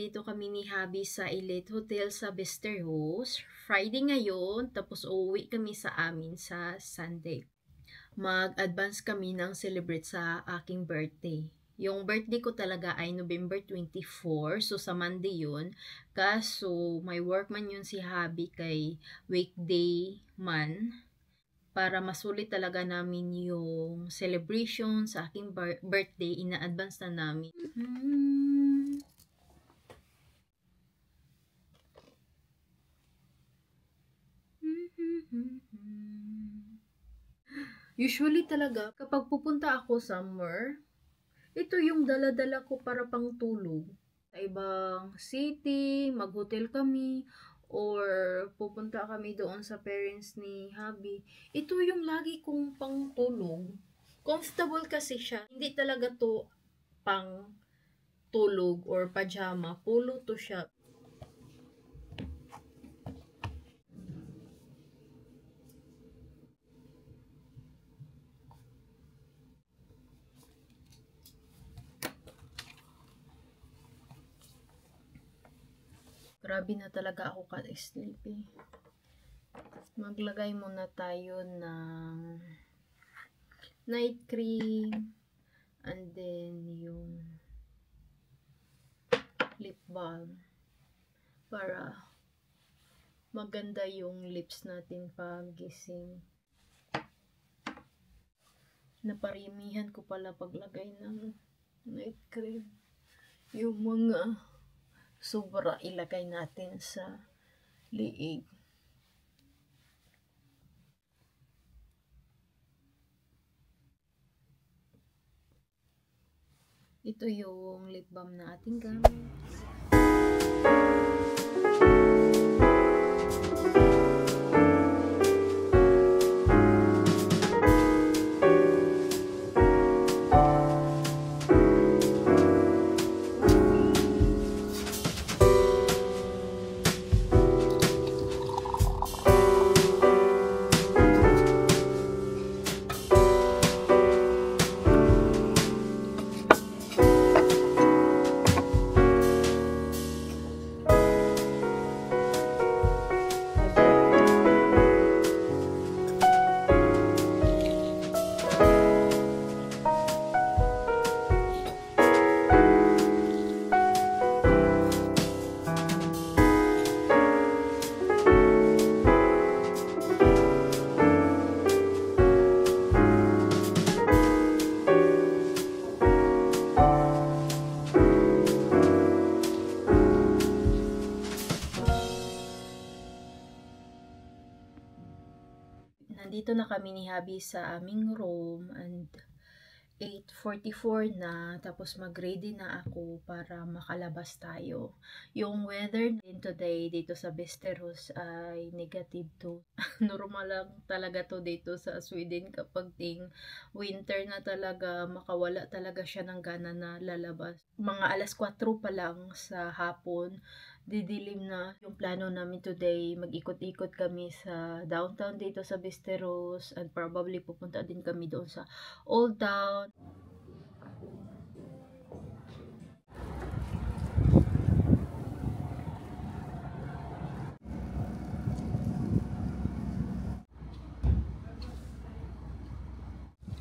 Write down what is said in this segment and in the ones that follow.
dito kami ni Habi sa Elite Hotel sa Besteros. Friday ngayon, tapos uuwi kami sa amin sa Sunday. Mag-advance kami ng celebrate sa aking birthday. Yung birthday ko talaga ay November 24, so sa Monday yun. Kaso may work man yun si Habi kay weekday man para masulit talaga namin yung celebration sa aking birthday, ina-advance na namin. Usually talaga, kapag pupunta ako somewhere, ito yung dala-dala ko para pang tulog. Sa ibang city, mag-hotel kami, or pupunta kami doon sa parents ni Habi. Ito yung lagi kong pang tulog. Comfortable kasi siya. Hindi talaga to pang tulog or pajama. Polo to siya. Grabe na talaga ako ka-sleepy. Maglagay muna tayo ng night cream and then yung lip balm para maganda yung lips natin pag gising. Naparimihan ko pala paglagay ng night cream. Yung mga sobra ilagay natin sa liig. Ito yung lip balm na ating gamit. Nandito na kami ni Habi sa aming room and 8:44 na, tapos mag-ready na ako para makalabas tayo. Yung weather din today dito sa Besteros ay -2. Normal lang talaga to dito sa Sweden kapag winter na talaga, makawala talaga siya ng gana na lalabas. Mga alas 4 pa lang sa hapon, didilim na. Yung plano namin today, mag-ikot-ikot kami sa downtown dito sa Besteros and probably pupunta din kami doon sa Old Town.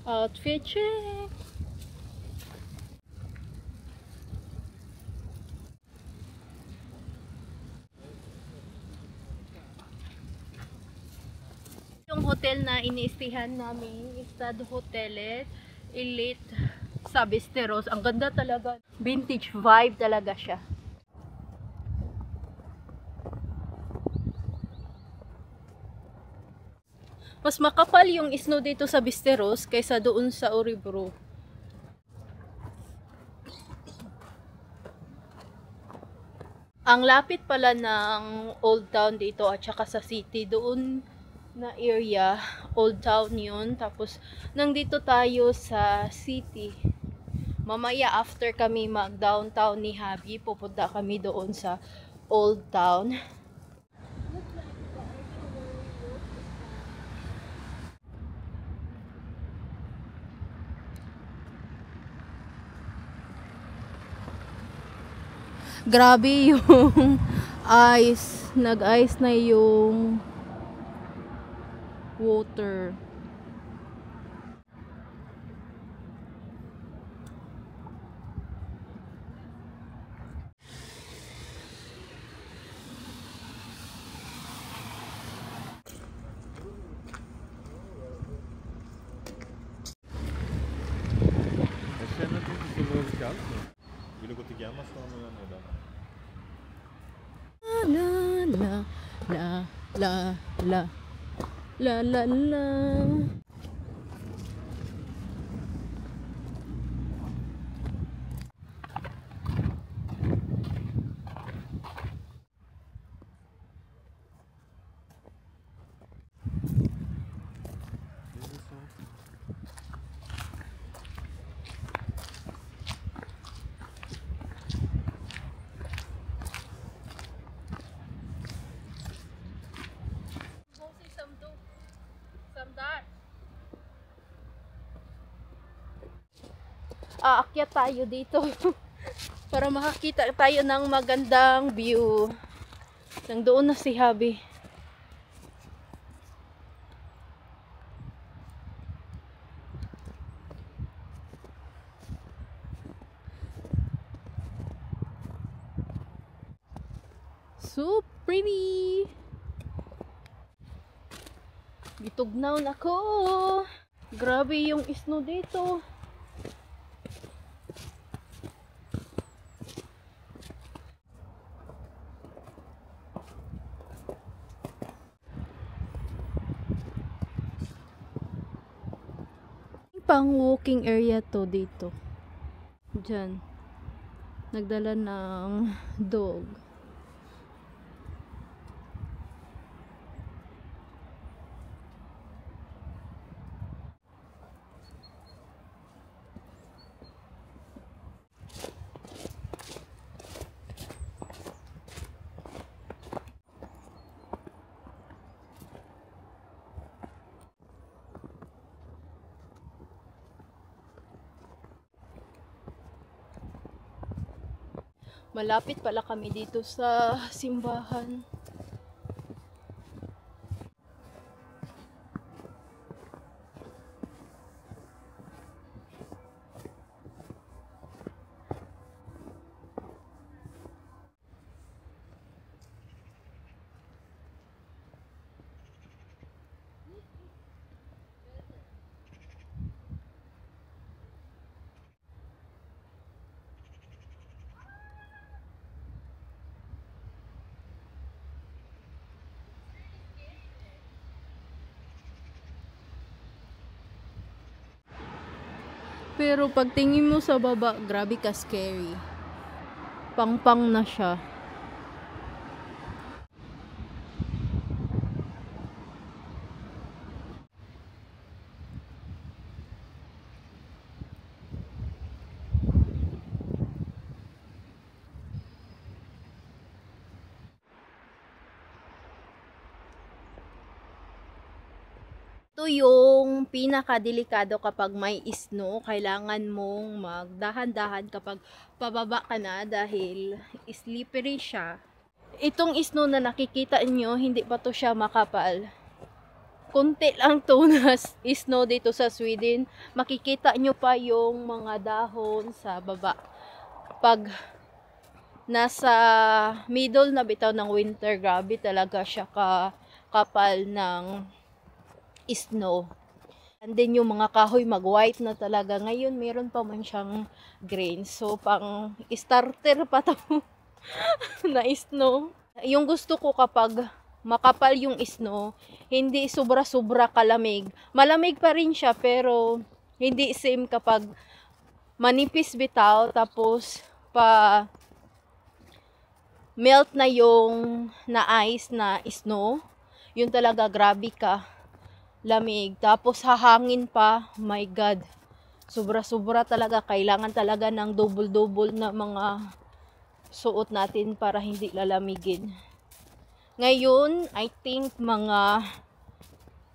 Outfit check! Yung hotel na iniistihan namin, Estado Hotel Elite sa Besteros. Ang ganda talaga. Vintage vibe talaga siya. Mas makapal yung snow dito sa Besteros kaysa doon sa Oribro. Ang lapit pala ng Old Town dito at saka sa city, doon na area, Old Town yun. Tapos, nandito tayo sa city. Mamaya after kami mag-downtown ni Habi, pupunta kami doon sa Old Town. Grabe yung ice. Nag-ice na yung water. Jag känner att det inte är så väldigt kallt nu. Vill du gå till Gamma stan eller något? La la la la la la la. Aakyat tayo dito para makakita tayo ng magandang view. Nang doon na si Habi. So pretty! Gitugnaw na ko. Grabe yung snow dito. Pang walking area to dito. Diyan. Nagdala ng dog. Malapit pala kami dito sa simbahan. Pero pag tingin mo sa baba, grabe ka scary. Pang-pang na siya. Ito yung pinakadelikado kapag may snow. Kailangan mong magdahan-dahan kapag pababa ka na dahil slippery siya. Itong snow na nakikita nyo, hindi pa to siya makapal. Kunti lang to na snow dito sa Sweden. Makikita nyo pa yung mga dahon sa baba. Pag nasa middle na bitaw ng winter, grabe talaga siya kapal ng snow. And then yung mga kahoy mag-white na talaga. Ngayon meron pa man siyang grain. So pang starter pa to na snow. Yung gusto ko kapag makapal yung snow, hindi sobra-sobra kalamig. Malamig pa rin siya pero hindi same kapag manipis bitaw tapos pa melt na yung na ice na snow. Yun talaga grabe ka lamig. Tapos hahangin pa. My God. Sobra-sobra talaga. Kailangan talaga ng double-double na mga suot natin para hindi lalamigin. Ngayon, I think mga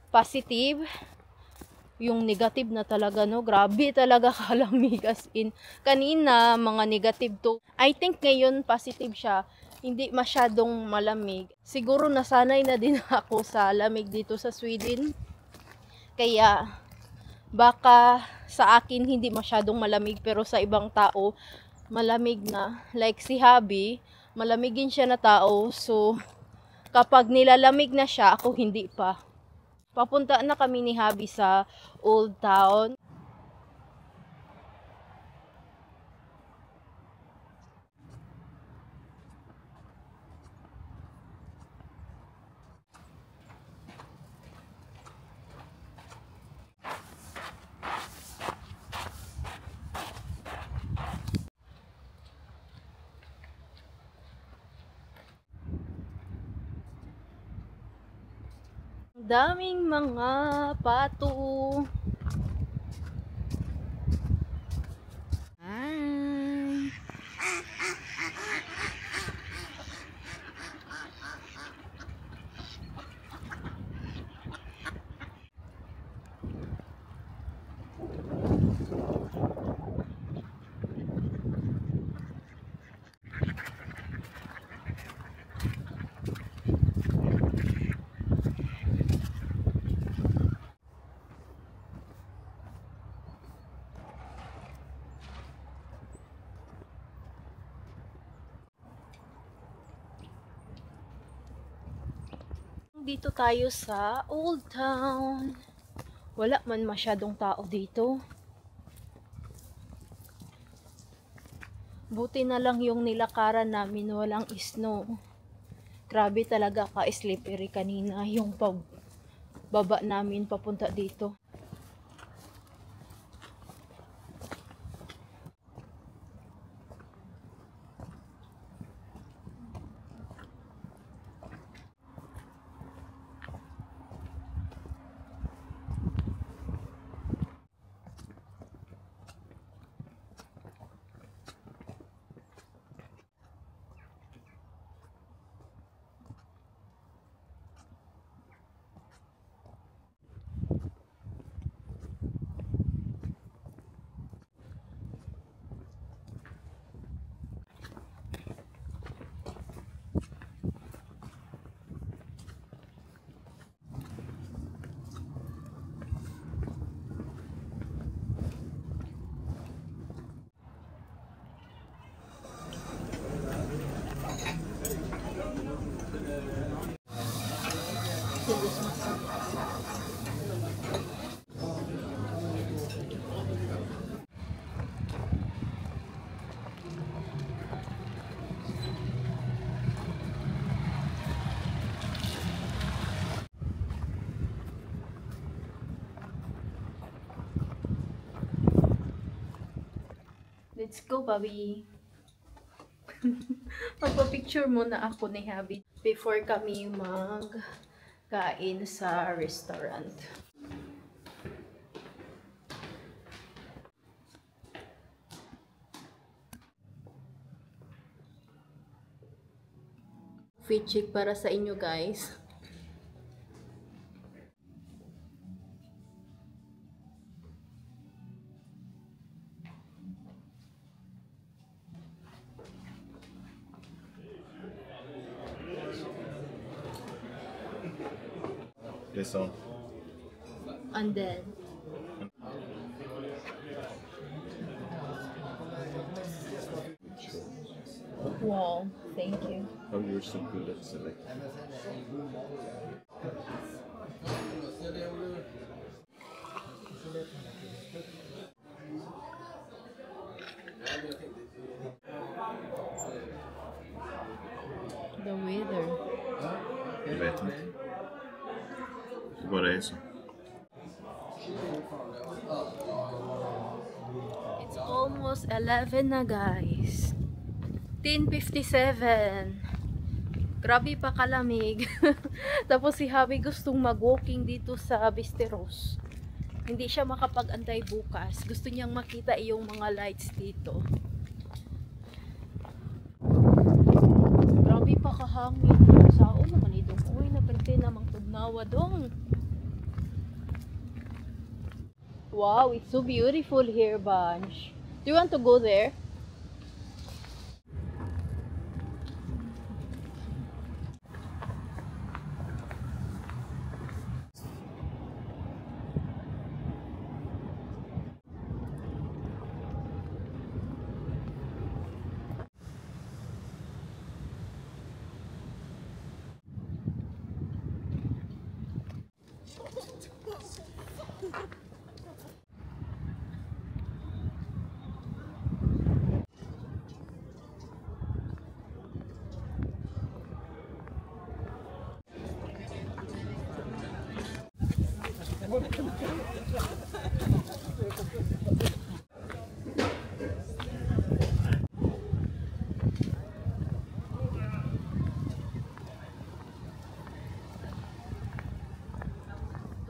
positive yung negative na talaga, no? Grabe talaga kalamig, as in. Kanina, mga negative to. I think ngayon, positive siya. Hindi masyadong malamig. Siguro nasanay na din ako sa lamig dito sa Sweden. Kaya, baka sa akin hindi masyadong malamig, pero sa ibang tao, malamig na. Like si Habi, malamigin siya na tao. So, kapag nilalamig na siya, ako hindi pa. Papunta na kami ni Habi sa Old Town. Daming mga pato. Ay. Dito tayo sa Old Town. Wala man masyadong tao dito. Buti na lang yung nilakaran namin walang snow. Grabe talaga ka-slippery kanina yung pagbaba namin papunta dito. Let's go, Bobby. Magpa-picture muna ako ni Habi before kami mag-kain sa restaurant. Fit check para sa inyo, guys. This on. And then, wow, thank you. Oh, you're so good at selecting. The weather. Jag vet inte. Det bara är så. It's almost 11 na, guys. 10:57. Grabe pa kalamig. Tapos si Habi gustong mag-walking dito sa Bisteros. Hindi siya makapag-antay bukas. Gusto niyang makita yung mga lights dito. Grabe pa kahangin. Sao naman itong uy na pwede namang tugnawa dong. Wow, it's so beautiful here, Bunch. Do you want to go there?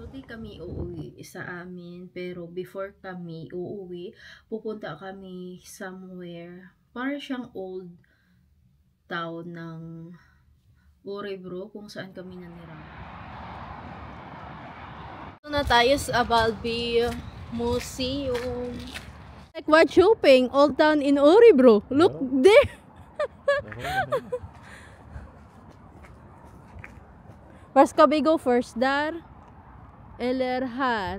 Today kami uuwi sa amin, pero before kami uuwi, pupunta kami somewhere. Para siyang old town ng Orebro kung saan kami nanira. Ito na tayo sa Balbi Museum. Like what shopping? Old town in Orebro. Look there. Where ska we go first? Dar? Eller här?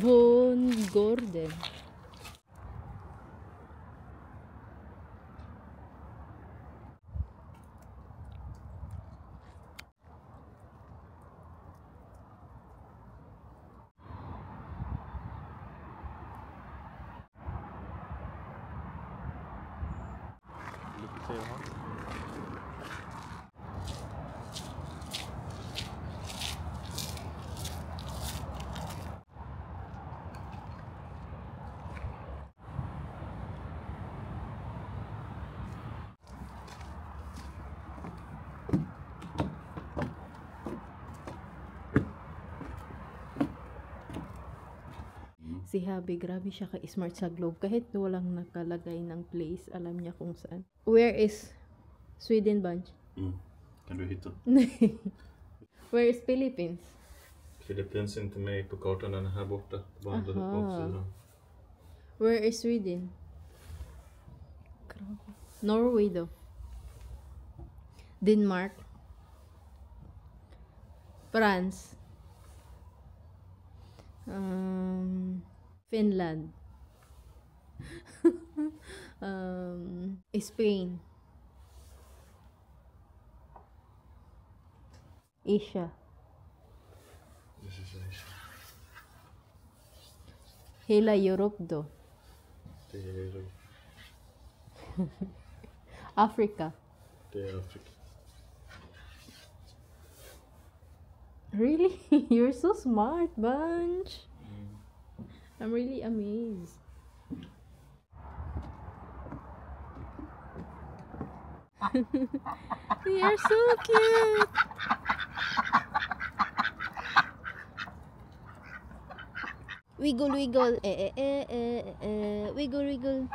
Von Gordon. Lycka till, ha. Si Habi, grabe siya ka-smart sa globe. Kahit walang nakalagay ng place, alam niya kung saan. Where is Sweden, Bunch? Kan du hitta? Where is Philippines? Philippines är inte med på kartan, den är här borta. På andra Aha. baksidan. Where is Sweden? Norway though. Denmark. France. Finland. Spain. Asia. This is Asia. Hela Europe do. Det är Europa. Africa. Det är Afrika. Really? You're so smart, Bunch. I'm really amazed. You're so cute. Wiggle, wiggle, wiggle, wiggle.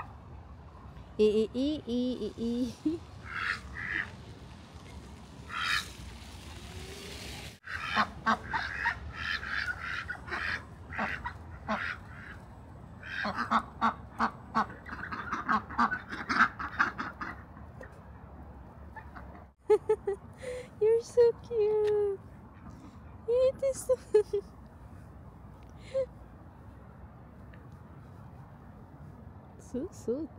You're so cute. It is so so sweet.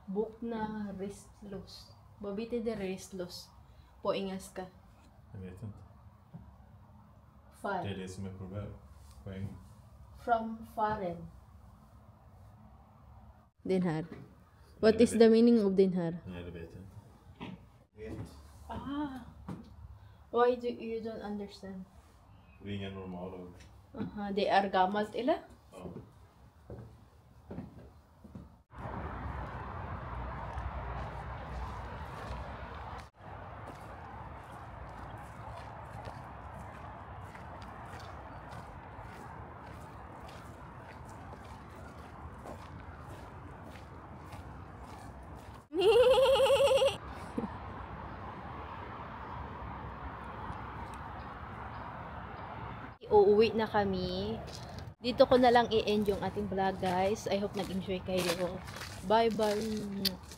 Book na restless. Babite de restless. På engelska. Jag vet inte. Far. Det är det som är poäng. From foreign. Dinhar. What is the meaning of dinhar? Nej, det vet jag inte. Ah. Why do you don't understand? Det är inga normala ord. They are gammalt illa? Ja. Uuwi na kami. Dito ko na lang i-end yung ating vlog, guys. I hope nag-enjoy kayo. Bye-bye.